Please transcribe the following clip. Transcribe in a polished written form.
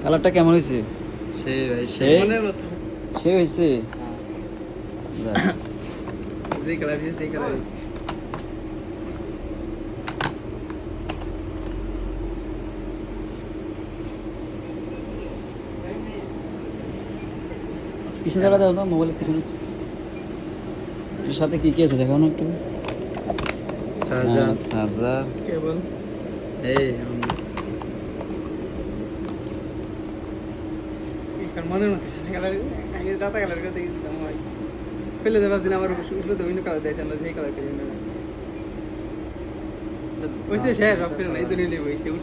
কালারটা কেমন হয়েছে? সেই ভাই সেই? মনের মতো সে হয়েছে। যাক। যে কালার দিয়েছে সেই কালার পিছনে চালা দাও তো, মোবাইলের পিছনে। এর সাথে কি কি আছে দেখাও না একটু। Charger charger. কেবল এই মনের মতো সাদা কালার আগে সাদা কালার করে দেখেছিলাম ভাই ফেলে দেবে ভাবছিলাম আমার উঠলো তো অন্য কালার দিয়েছে আমরা সেই কালার করি ওইসে শেয়ার সব করে নাই তো নিলে বই কেউ